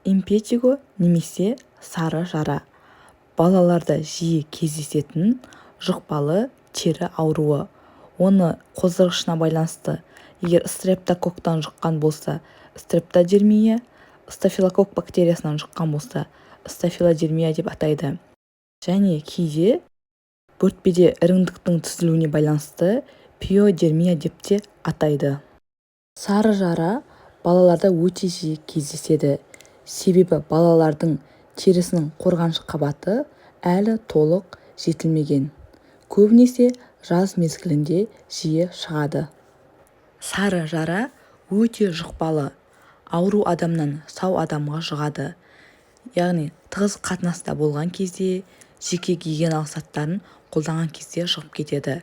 импетиго немесе сары жара балаларда жиі кездесетін жұқпалы тері ауруы. Оны қоздырғышына байланысты егер стрептококктан жұққан болса стрептодермия, стафилококк бактериясынан жұққан болса стафилодермия деп атайды. Және кейде бөртпеде іріңдіктің түзілуіне байланысты пиодермия деп те атайды. Сары жара балаларда өте жиі кездеседі. Себебі балалардың терісінің қорғаныш қабаты әлі толық жетілмеген. Көбінесе жаз мезгілінде жиі шығады. Сары жара өте жұқпалы. Ауру адамнан сау адамға жұғады. Яғни тығыз қатынаста болған кезде, жеке гигиеналық заттарын қолданған кезде жұғып кетеді.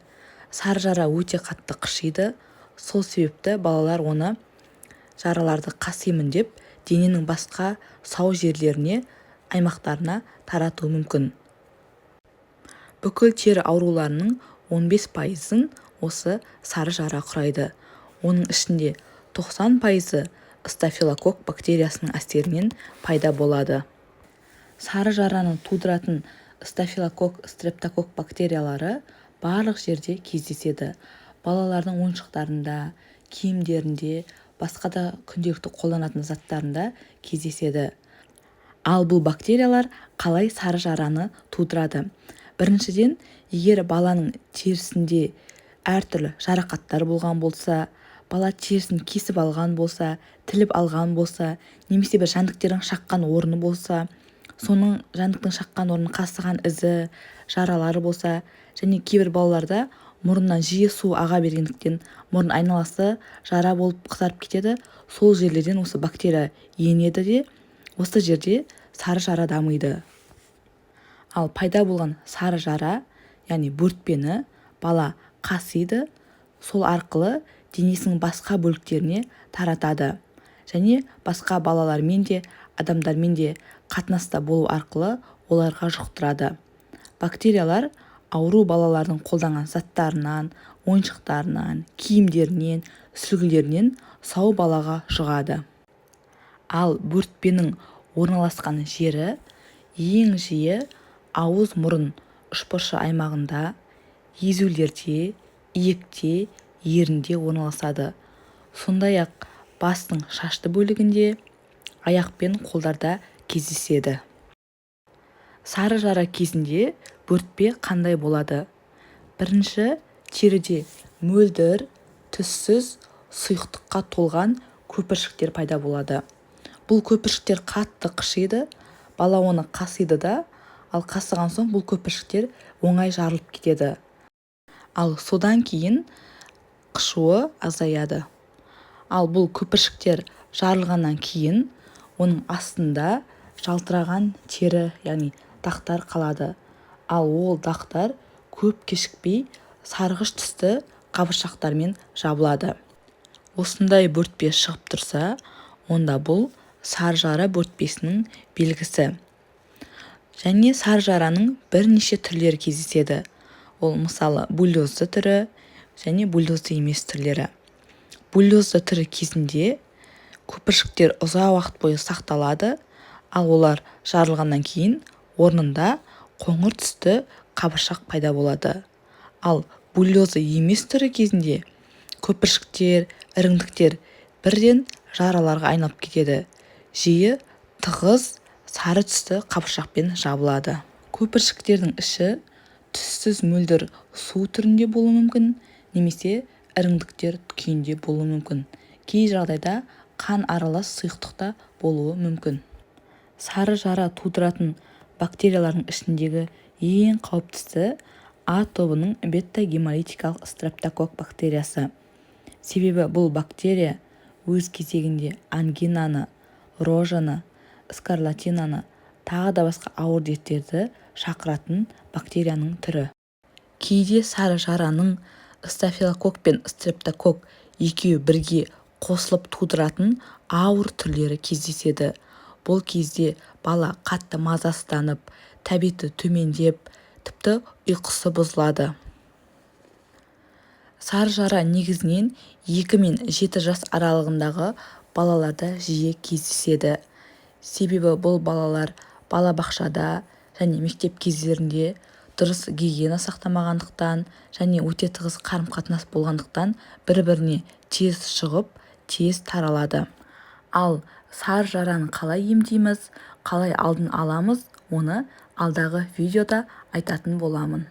Сары жара өте қатты қышиды. Сол себепті балалар оны жараларды қасимын деп дененің басқа сау жерлеріне, аймақтарына таратуы мүмкін. Бүкіл тері ауруларының 15%-ын осы сары жара құрайды. Оның ішінде 90%-ы стафилококк бактериясының әсерінен пайда болады. Сары жараны тудыратын стафилококк, стрептококк бактериялары барлық жерде кездеседі. Балалардың ойыншықтарында, киімдерінде, басқа да күнделікті қолданатын заттарында кездеседі. Ал бұл бактериялар қалай сары жараны тудырады? Біріншіден, егер баланың терісінде әртүрлі жарақаттар болған болса, бала терісін кесіп алған болса, тіліп алған болса, немесе бір жәндіктердің шаққан орны болса, соның жәндіктің шаққан орнын қасыған ізі, жаралары болса, және кейбір балаларда мұрнынан жиі су аға бергендіктен мұрын айналасы жара болып қызарып кетеді. Сол жерлерден осы бактерия енеді де, осы жерде сары жара дамиды. Ал пайда болған сары жара, яғни бөртпені бала қасиды, сол арқылы денесінің басқа бөліктеріне таратады. Және басқа балалармен де, адамдармен де қатынаста болу арқылы оларға жұқтырады. Бактериялар ауру балалардың қолданған заттарынан, ойыншықтарынан, киімдерінен, сүлгілерінен сау балаға жұғады. Ал бөртпенің орналасқан жері ең жиі ауыз мұрын ұшпыршы аймағында, езулерде, иекте, ерінде орналасады. Сондай-ақ бастың шашты бөлігінде, аяқ пен қолдарда кездеседі. Сары жара кезінде бөртпе қандай болады? Бірінші, теріде мөлдір, түссіз, сұйықтыққа толған көпіршіктер пайда болады. Бұл көпіршіктер қатты қышиды, бала оны қасиды да, ал қасыған соң бұл көпіршіктер оңай жарылып кетеді. Ал содан кейін қышуы азаяды. Ал бұл көпіршіктер жарылғаннан кейін оның астында жалтыраған тері, яғни дақтар қалады. Ал ол дақтар көп кешікпей сарғыш түсті қабыршақтармен жабылады. Осындай бөртпе шығып тұрса, онда бұл сары жара бөртпесінің белгісі. Және сары жараның бірнеше түрлері кездеседі. Ол мысалы буллезды түрі және буллезды емес түрлері. Буллезды түрі кезінде көпіршіктер ұзақ уақыт бойы сақталады, ал олар жарылғаннан кейін орнында қоңыр түсті қабыршақ пайда болады. Ал буллезды емес түрі кезінде көпіршіктер, іріңдіктер бірден жараларға айналып кетеді. Жиі тығыз сары түсті қабыршақпен жабылады. Көпіршіктердің іші түссіз мөлдір су түрінде болуы мүмкін, немесе іріңдіктер күйінде болуы мүмкін. Кей жағдайда қан аралас сұйықтықта болуы мүмкін. Сары жара тудыратын бактериялардың ішіндегі ең қауіптісі А тобының бета-гемолитикалық стрептококк бактериясы. Себебі бұл бактерия өз кезегінде ангинаны, рожаны, скарлатинаны, тағы да басқа ауыр дерттерді шақыратын бактерияның түрі. Кейде сары жараның стафилококк пен стрептококк екеуі бірге қосылып тудыратын ауыр түрлері кездеседі. Бұл кезде бала қатты мазасызданып, тәбеті төмендеп, тіпті ұйқысы бұзылады. Сары жара негізінен 2 мен 7 жас аралығындағы балаларда жиі кездеседі. себебі бұл балалар балабақшада және мектеп кездерінде дұрыс гигиена сақтамағандықтан және өте тығыз қарым-қатынас болғандықтан бір-біріне тез шығып тез таралады. Ал сары жараны қалай емдейміз, қалай алдын аламыз, оны алдағы видеода айтатын боламын.